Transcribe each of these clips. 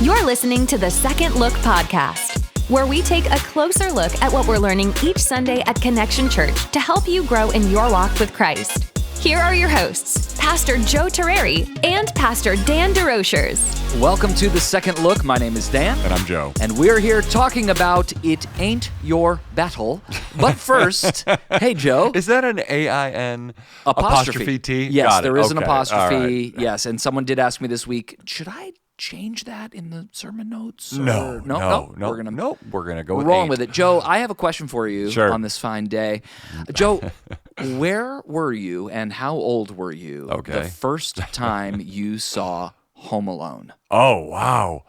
You're listening to the Second Look podcast, where we take a closer look at what we're learning each Sunday at Connection Church to help you grow in your walk with Christ. Here are your hosts, Pastor Joe Terreri and Pastor Dan DeRochers. Welcome to the Second Look. My name is Dan. And I'm Joe. And we're here talking about It Ain't Your Battle. But first, hey, Joe. Is that an A-I-N apostrophe T? Yes, Got there it. is an Okay. apostrophe. All right. Yes, and someone did ask me this week, should I change that in the sermon notes? No. We're gonna go with rolling eight. with it. Joe, I have a question for you Sure. on this fine day. Joe, where were you and how old were you Okay. the first time you saw Home Alone? Oh, wow.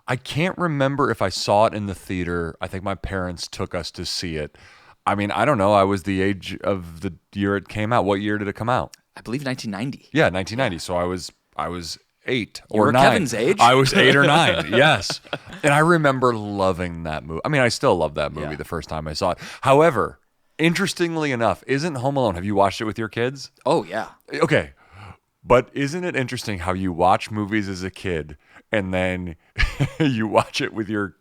I can't remember if I saw it in the theater. I think my parents took us to see it. I mean, I don't know. I was the age of the year it came out. What year did it come out? I believe 1990. Yeah, 1990. So I was 8 You or were 9. Kevin's age. I was 8 or 9, yes. And I remember loving that movie. I mean, I still love that movie the first time I saw it. However, interestingly enough, isn't Home Alone, have you watched it with your kids? Oh, yeah. Okay. But isn't it interesting how you watch movies as a kid and then you watch it with your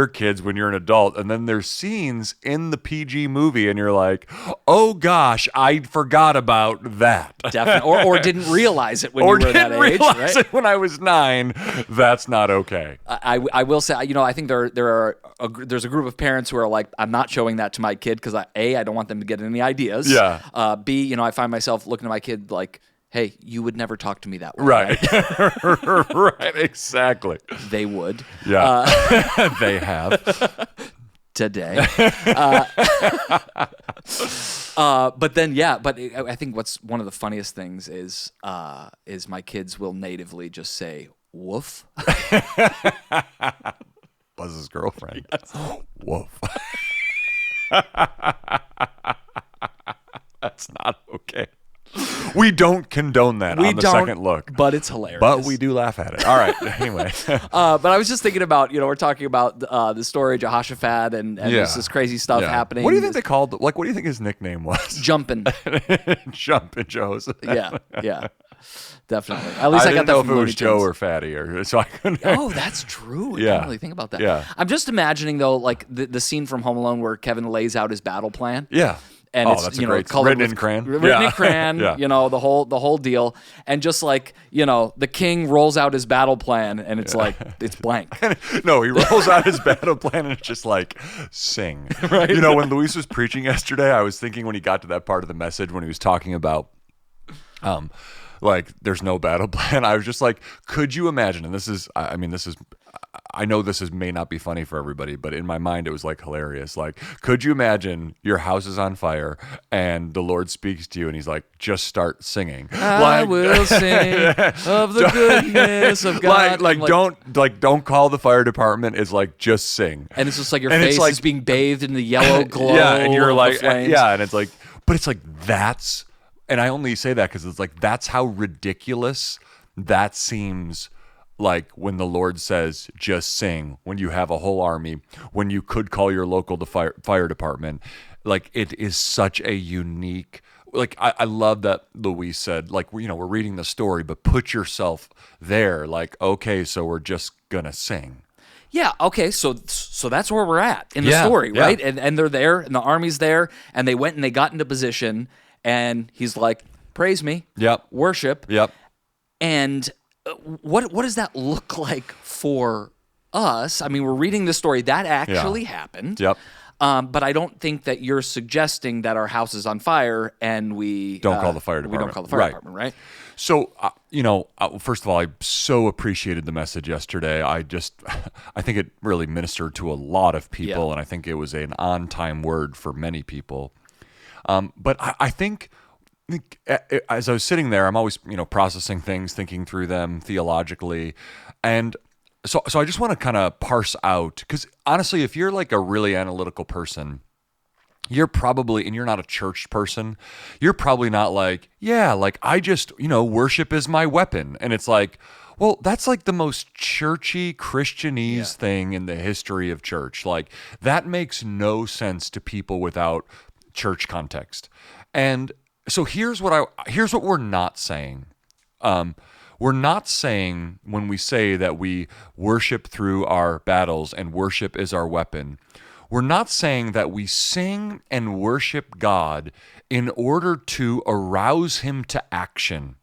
kids when you're an adult, and then there's scenes in the PG movie and you're like, oh gosh, I forgot about that. Definitely. Or didn't realize it when Or you were that didn't age, realize right? it when I was 9. That's not okay. I will say, I think there's a group of parents who are like, I'm not showing that to my kid because I don't want them to get any ideas. Yeah. B, I find myself looking at my kid like, hey, you would never talk to me that way. Right. Right, exactly. They would. Yeah. They have. Today. But then, I think what's one of the funniest things is my kids will natively just say, woof. Buzz's girlfriend. Woof. That's not okay. We don't condone that on the Second Look. But it's hilarious. But we do laugh at it. All right. Anyway. But I was just thinking about, we're talking about the story of Jehoshaphat and there's this crazy stuff happening. What do you think they called, what do you think his nickname was? Jumping. Jumping Jehoshaphat. Yeah. Definitely. At least I got didn't that know from if it Looney was Joe Tunes. or Fatty, or so I couldn't. Oh, that's true. I didn't really think about that. Yeah. I'm just imagining, though, like the scene from Home Alone where Kevin lays out his battle plan. Yeah. And it's that's a great colored written with, in crayon. Written in crayon, Yeah. the whole deal. And just like, the king rolls out his battle plan and it's like, it's blank. No, he rolls out his battle plan and it's just like, sing. Right. When Luis was preaching yesterday, I was thinking when he got to that part of the message when he was talking about like there's no battle plan, I was just like, could you imagine, and I know this may not be funny for everybody, but in my mind it was like hilarious. Like, could you imagine your house is on fire and the Lord speaks to you and he's like, just start singing. I will sing of the goodness of God. Don't call the fire department. It's like, just sing. And it's just like your And face it's like, is being bathed in the yellow glow. Yeah, and you're of like, the flames. yeah, and it's like, but it's like that's, and I only say that because it's like that's how ridiculous that seems. Like when the Lord says, just sing, when you have a whole army, when you could call your local fire department, like it is such a unique, like I love that Luis said, like, we're reading the story, but put yourself there. Like, okay, so we're just gonna sing. Yeah, okay, so that's where we're at in the story, right? And they're there, and the army's there, and they went and they got into position, and he's like, praise me, worship, and what does that look like for us? I mean, we're reading the story. That actually happened. Yep. But I don't think that you're suggesting that our house is on fire and we don't call the fire department. We don't call the fire department, right? So, first of all, I so appreciated the message yesterday. I think it really ministered to a lot of people, and I think it was an on-time word for many people. But I think as I was sitting there, I'm always, processing things, thinking through them theologically. And so I just want to kind of parse out, because honestly, if you're like a really analytical person, you're probably, and you're not a church person, you're probably not like, I just, worship is my weapon. And it's like, well, that's like the most churchy, Christianese thing in the history of church. Like, that makes no sense to people without church context. And so here's what we're not saying. we're not saying, when we say that we worship through our battles and worship is our weapon, we're not saying that we sing and worship God in order to arouse him to action.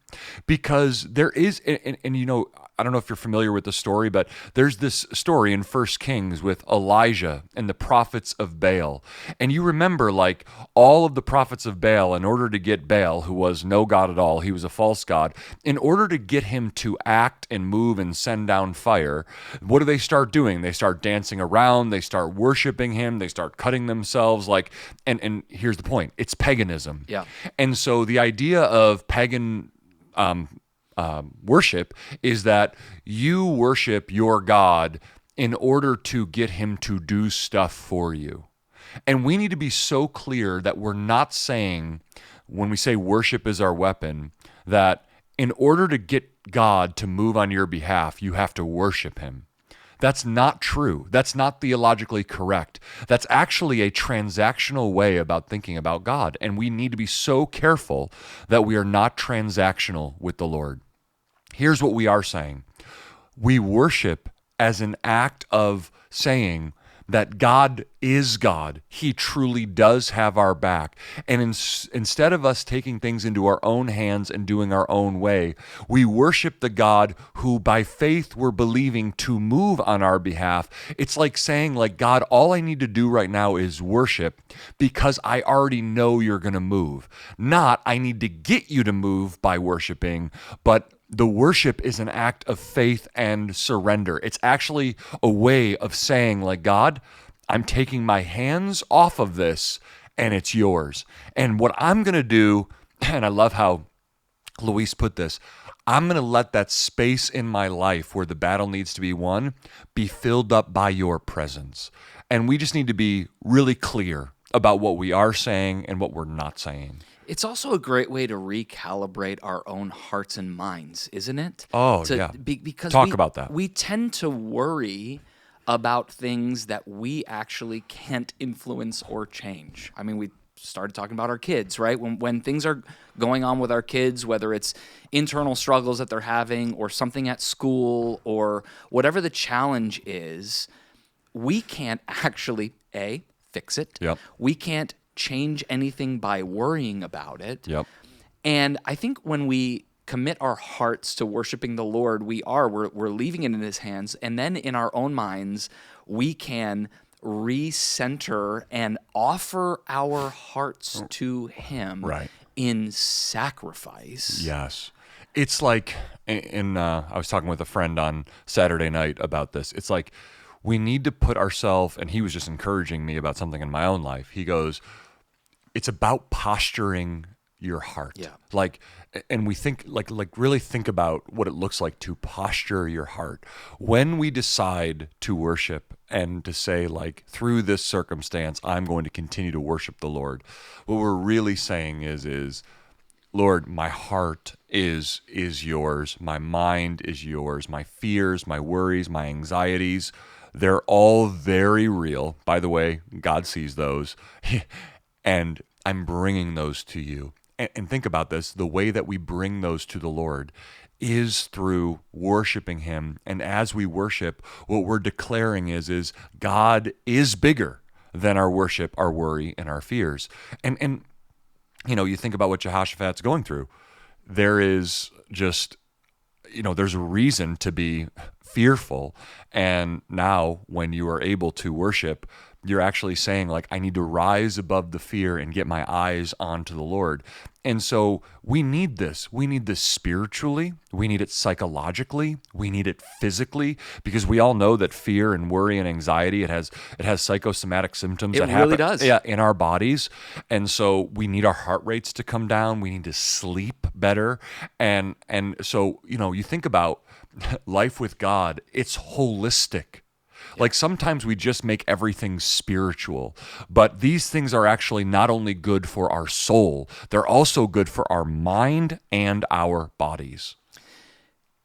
Because there is, and you know, I don't know if you're familiar with the story, but there's this story in 1 Kings with Elijah and the prophets of Baal. And you remember, like, all of the prophets of Baal, in order to get Baal, who was no god at all, he was a false god, in order to get him to act and move and send down fire, what do they start doing? They start dancing around, they start worshiping him, they start cutting themselves, like, and here's the point, it's paganism. Yeah. And so the idea of pagan worship is that you worship your God in order to get him to do stuff for you. And we need to be so clear that we're not saying, when we say worship is our weapon, that in order to get God to move on your behalf, you have to worship him. That's not true. That's not theologically correct. That's actually a transactional way about thinking about God. And we need to be so careful that we are not transactional with the Lord. Here's what we are saying. We worship as an act of saying that God is God. He truly does have our back. And instead of us taking things into our own hands and doing our own way, we worship the God who by faith we're believing to move on our behalf. It's like saying, like, God, all I need to do right now is worship because I already know you're going to move. Not, I need to get you to move by worshiping, but the worship is an act of faith and surrender. It's actually a way of saying, like, God, I'm taking my hands off of this and it's yours. And what I'm going to do, and I love how Luis put this, I'm going to let that space in my life where the battle needs to be won be filled up by your presence. And we just need to be really clear about what we are saying and what we're not saying. It's also a great way to recalibrate our own hearts and minds, isn't it? Oh, yeah. Because Talk about that. We tend to worry about things that we actually can't influence or change. I mean, we started talking about our kids, right? When things are going on with our kids, whether it's internal struggles that they're having or something at school or whatever the challenge is, we can't actually, A, fix it. Yep. We can't change anything by worrying about it. Yep. And I think when we commit our hearts to worshiping the Lord, we're leaving it in his hands. And then in our own minds, we can recenter and offer our hearts to him in sacrifice. Yes. It's like, I was talking with a friend on Saturday night about this. It's like we need to put ourselves, and he was just encouraging me about something in my own life. He goes, it's about posturing your heart. Yeah. Like, and we think, like really think about what it looks like to posture your heart. When we decide to worship and to say, like, through this circumstance, I'm going to continue to worship the Lord, what we're really saying is, Lord, my heart is yours. My mind is yours. My fears, my worries, my anxieties, they're all very real. By the way, God sees those. And I'm bringing those to you. And think about this. The way that we bring those to the Lord is through worshiping him. And as we worship, what we're declaring is God is bigger than our worship, our worry, and our fears. And you know, you think about what Jehoshaphat's going through. There is just, you know, there's a reason to be fearful. And now when you are able to worship, you're actually saying, like, I need to rise above the fear and get my eyes onto the Lord. And so we need this. We need this spiritually. We need it psychologically. We need it physically, because we all know that fear and worry and anxiety, it has psychosomatic symptoms that happen. It really does. Yeah, in our bodies. And so we need our heart rates to come down. We need to sleep better. And so, you know, you think about life with God, it's holistic. Like, sometimes we just make everything spiritual, but these things are actually not only good for our soul, they're also good for our mind and our bodies.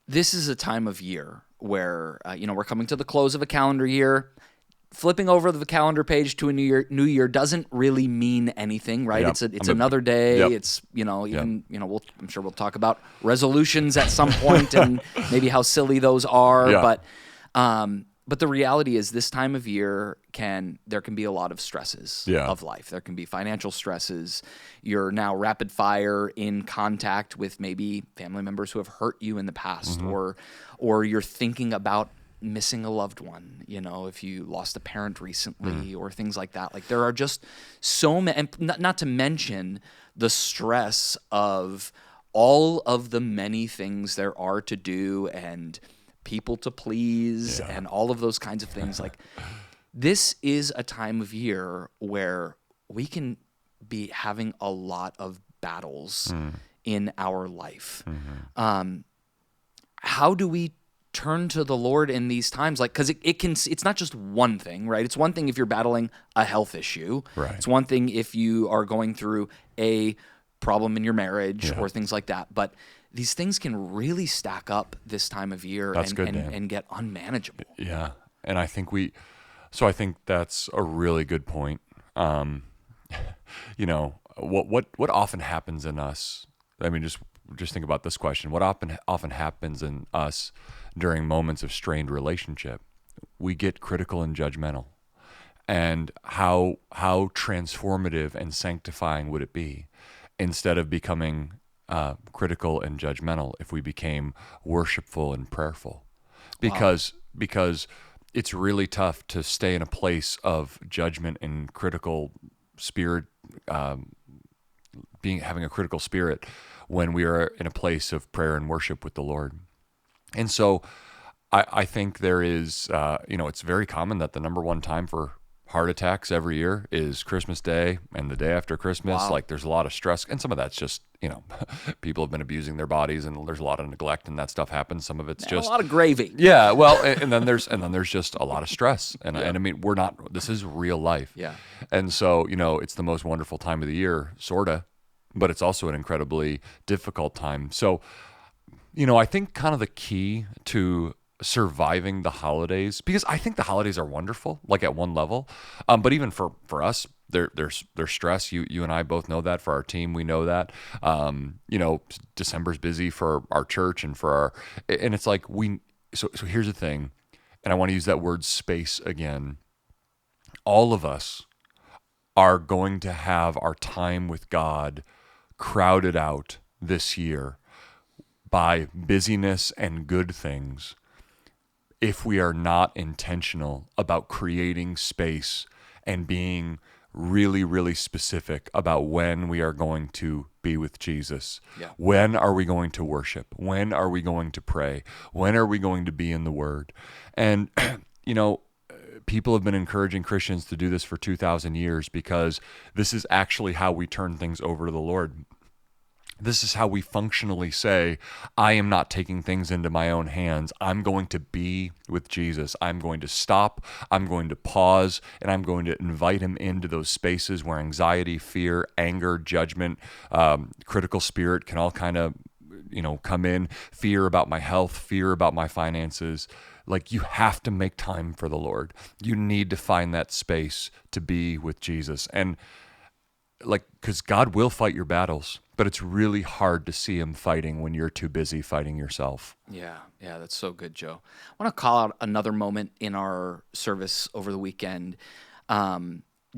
This is a time of year where, we're coming to the close of a calendar year. flipping over the calendar page to a new year doesn't really mean anything, right? Yep. It's another day. Yep. It's, I'm sure we'll talk about resolutions at some point and maybe how silly those are. Yeah. But the reality is this time of year there can be a lot of stresses of life. There can be financial stresses. You're now rapid fire in contact with maybe family members who have hurt you in the past, mm-hmm. or you're thinking about missing a loved one, if you lost a parent recently or things like that. Like there are just so many, not to mention the stress of all of the many things there are to do and people to please and all of those kinds of things. Like this is a time of year where we can be having a lot of battles in our life. Mm-hmm. How do we turn to the Lord in these times? Like, because it's not just one thing, right? It's one thing if you're battling a health issue. Right. It's one thing if you are going through a problem in your marriage or things like that. But these things can really stack up this time of year and get unmanageable. Yeah. And I think I think that's a really good point. What often happens in us, I mean, just think about this question. What often happens in us during moments of strained relationship? We get critical and judgmental. And how transformative and sanctifying would it be instead of becoming critical and judgmental if we became worshipful and prayerful? Because it's really tough to stay in a place of judgment and critical spirit, having a critical spirit when we are in a place of prayer and worship with the Lord. And so I think there is, it's very common that the number one time for heart attacks every year is Christmas Day and the day after Christmas. Wow. Like there's a lot of stress, and some of that's just, people have been abusing their bodies and there's a lot of neglect and that stuff happens. Some of it's just a lot of gravy. Yeah. Well, and then there's just a lot of stress. And I mean, this is real life. Yeah. And so, it's the most wonderful time of the year, sorta, but it's also an incredibly difficult time. So, I think kind of the key to surviving the holidays, because I think the holidays are wonderful, like at one level, but even for us, there's stress. You and I both know that. For our team, we know that. December's busy for our church and and it's like so here's the thing, and I want to use that word space again. All of us are going to have our time with God crowded out this year by busyness and good things if we are not intentional about creating space and being really, really specific about when we are going to be with Jesus. Yeah. When are we going to worship? When are we going to pray? When are we going to be in the Word? And, people have been encouraging Christians to do this for 2,000 years because this is actually how we turn things over to the Lord. This is how we functionally say, I am not taking things into my own hands. I'm going to be with Jesus. I'm going to stop. I'm going to pause, and I'm going to invite him into those spaces where anxiety, fear, anger, judgment, critical spirit can all kind of, come in. Fear about my health, fear about my finances. Like, you have to make time for the Lord. You need to find that space to be with Jesus. And because God will fight your battles, but it's really hard to see him fighting when you're too busy fighting yourself. Yeah, that's so good, Joe. I want to call out another moment in our service over the weekend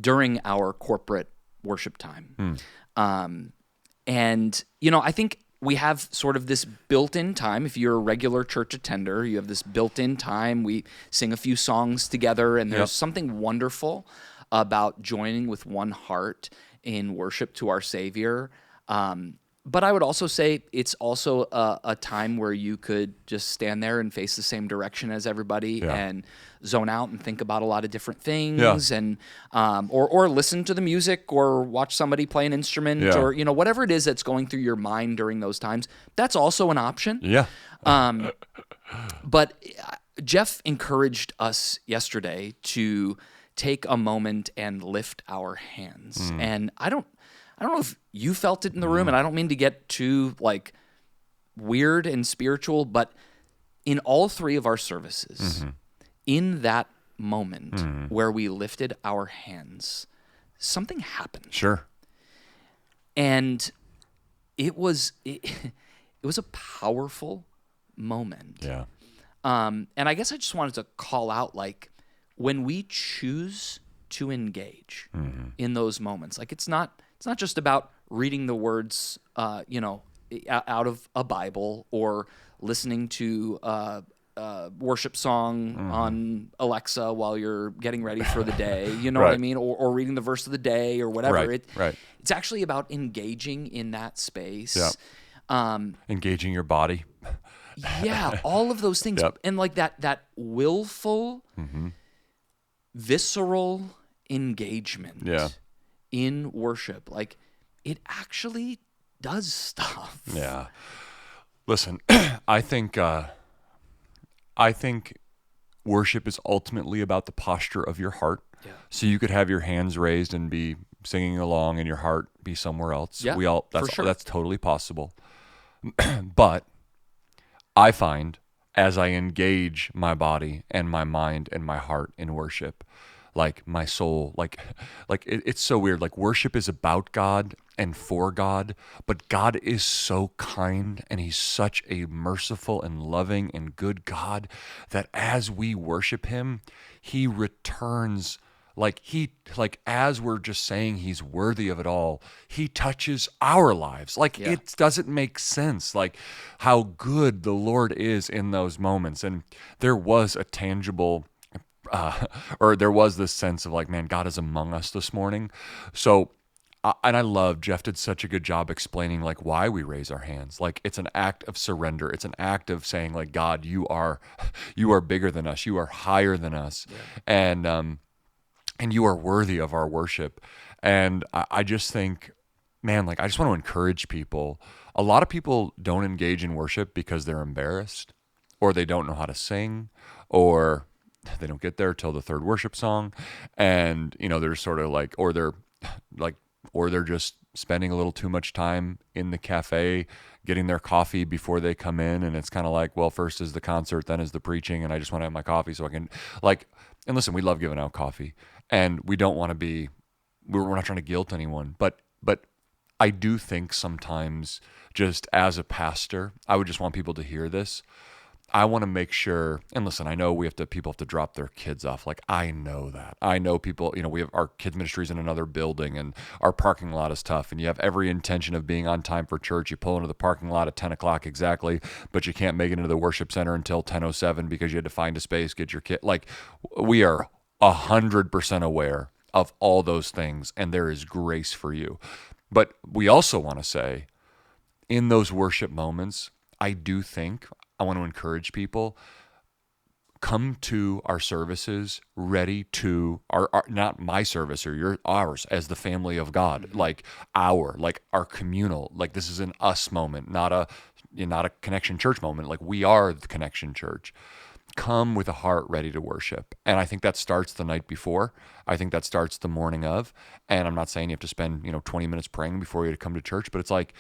during our corporate worship time. And, I think we have sort of this built-in time. If you're a regular church attender, you have this built-in time. We sing a few songs together, and there's something wonderful about joining with one heart in worship to our Savior. But I would also say it's also a time where you could just stand there and face the same direction as everybody and zone out and think about a lot of different things and or listen to the music or watch somebody play an instrument or whatever it is that's going through your mind during those times. That's also an option. Yeah. But Jeff encouraged us yesterday to take a moment and lift our hands. And I don't know if you felt it in the room, and I don't mean to get too weird and spiritual, but in all three of our services, in that moment where we lifted our hands, something happened. Sure. And it was a powerful moment. Yeah. And I guess I just wanted to call out, like, when we choose to engage in those moments, like it's not just about reading the words, out of a Bible or listening to worship song on Alexa while you're getting ready for the day, you know right. what I mean? Or reading the verse of the day or whatever. Right. It's actually about engaging in that space. Yep. Engaging your body. Yeah, all of those things. Yep. And like that willful, visceral engagement in worship. Like, it actually does stuff. Yeah. Listen, I think worship is ultimately about the posture of your heart. Yeah. So you could have your hands raised and be singing along and your heart be somewhere else. Yeah, That's totally possible. But I find as I engage my body and my mind and my heart in worship, like my soul, it's so weird. Like, worship is about God and for God, but God is so kind and he's such a merciful and loving and good God that as we worship him, he returns. As we're just saying he's worthy of it all, he touches our lives. It doesn't make sense, like how good the Lord is in those moments. And there was a tangible, or there was this sense of like, man, God is among us this morning. So, and I love, Jeff did such a good job explaining like why we raise our hands. Like, it's an act of surrender. It's an act of saying like, God, you are bigger than us. You are higher than us. Yeah. And you are worthy of our worship. And I just think, man, like, I just want to encourage people. A lot of people don't engage in worship because they're embarrassed, or they don't know how to sing, or they don't get there till the third worship song. And, they're sort of like, or they're just spending a little too much time in the cafe getting their coffee before they come in. And it's kind of like, well, first is the concert, then is the preaching. And I just want to have my coffee so I can and listen, we love giving out coffee, and we don't want to be, we're not trying to guilt anyone, but I do think sometimes, just as a pastor, I would just want people to hear this. I want to make sure, and listen, I know people have to drop their kids off. Like, I know that. I know people, we have our kids ministries in another building, and our parking lot is tough, and you have every intention of being on time for church. You pull into the parking lot at 10 o'clock exactly, but you can't make it into the worship center until 10:07 because you had to find a space, get your kid. Like, we are 100% aware of all those things, and there is grace for you. But we also want to say, in those worship moments, I want to encourage people, come to our services ready to our not my service or ours as the family of God, like our communal, like this is an us moment, not a Connection Church moment. Like, we are the Connection Church. Come with a heart ready to worship. And I think that starts the night before. I think that starts the morning of. And I'm not saying you have to spend, 20 minutes praying before you come to church, but it's like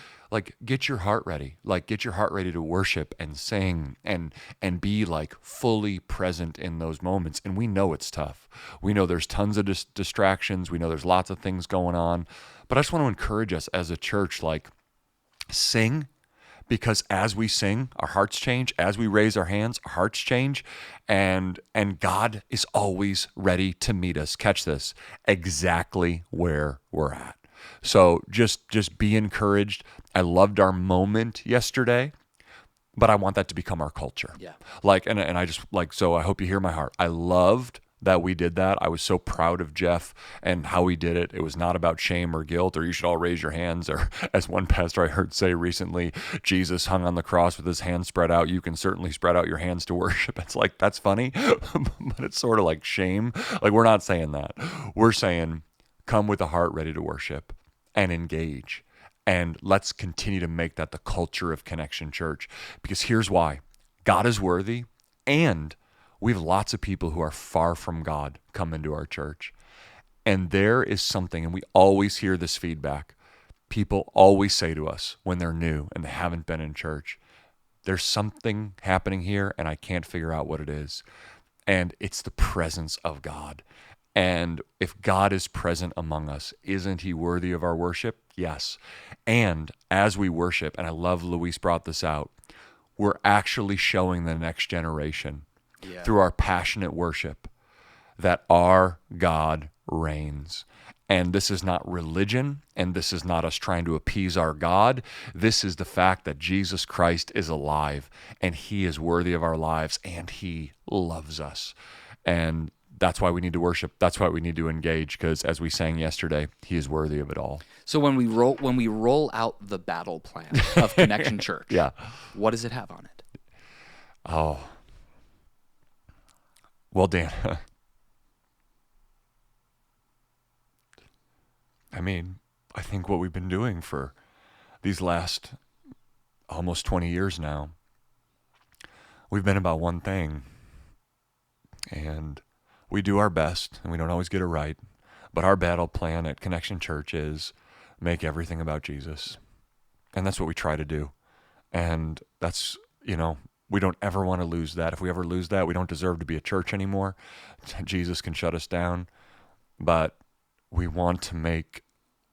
get your heart ready. Like, get your heart ready to worship and sing and be like fully present in those moments. And we know it's tough. We know there's tons of distractions. We know there's lots of things going on. But I just want to encourage us as a church, like, sing. Because as we sing, our hearts change. As we raise our hands, our hearts change. And God is always ready to meet us. Catch this, exactly where we're at. So just be encouraged. I loved our moment yesterday, but I want that to become our culture. Yeah. And I just so I hope you hear my heart. I loved that we did that. I was so proud of Jeff and how he did it. It was not about shame or guilt or you should all raise your hands, or as one pastor I heard say recently, Jesus hung on the cross with his hands spread out. You can certainly spread out your hands to worship. It's like, that's funny, but it's sort of like shame. Like, we're not saying that. We're saying, come with a heart ready to worship and engage. And let's continue to make that the culture of Connection Church, because here's why. God is worthy, and we have lots of people who are far from God come into our church. And there is something, and we always hear this feedback. People always say to us when they're new and they haven't been in church, there's something happening here and I can't figure out what it is. and it's the presence of God. And if God is present among us, isn't he worthy of our worship? Yes. And as we worship, and I love Luis brought this out, we're actually showing the next generation through our passionate worship that our God reigns. And this is not religion, and this is not us trying to appease our God. This is the fact that Jesus Christ is alive, and he is worthy of our lives, and he loves us. And that's why we need to worship. That's why we need to engage, because as we sang yesterday, he is worthy of it all. So when we roll out the battle plan of Connection Church, what does it have on it? Oh. Well, Dan, I mean, I think what we've been doing for these last almost 20 years now, we've been about one thing. And we do our best, and we don't always get it right. But our battle plan at Connection Church is make everything about Jesus. And that's what we try to do. And that's, we don't ever want to lose that. If we ever lose that, we don't deserve to be a church anymore. Jesus can shut us down. But we want to make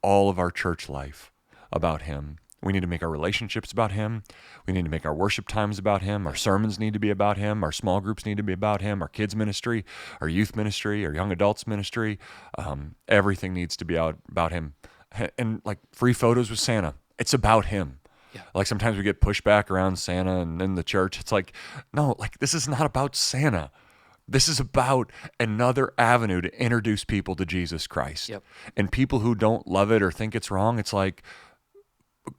all of our church life about him. We need to make our relationships about him. We need to make our worship times about him. Our sermons need to be about him. Our small groups need to be about him. Our kids ministry, our youth ministry, our young adults ministry, everything needs to be about him. And like free photos with Santa, it's about him. Yeah. Like sometimes we get pushback around Santa and in the church. It's like, no, like this is not about Santa. This is about another avenue to introduce people to Jesus Christ. Yep. And people who don't love it or think it's wrong, it's like,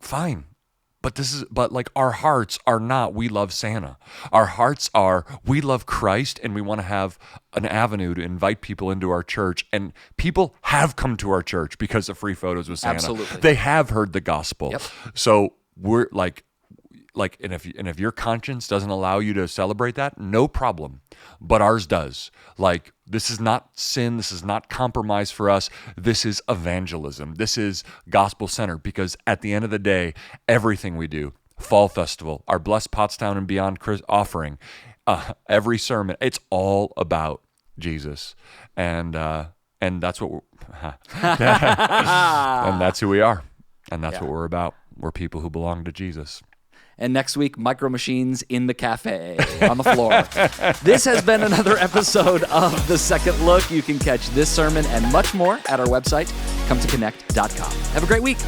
fine. But like our hearts are not, we love Santa. Our hearts are, we love Christ, and we want to have an avenue to invite people into our church. And people have come to our church because of free photos with Santa. Absolutely. They have heard the gospel. Yep. So we're like, and if your conscience doesn't allow you to celebrate that, no problem. But ours does. Like, this is not sin. This is not compromise for us. This is evangelism. This is gospel-centered, because at the end of the day, everything we do, Fall Festival, our Blessed Pottstown and Beyond offering, every sermon, it's all about Jesus. And that's what we're, and that's who we are. And that's what we're about. We're people who belong to Jesus. And next week, Micro Machines in the cafe on the floor. This has been another episode of The Second Look. You can catch this sermon and much more at our website, cometoconnect.com. Have a great week.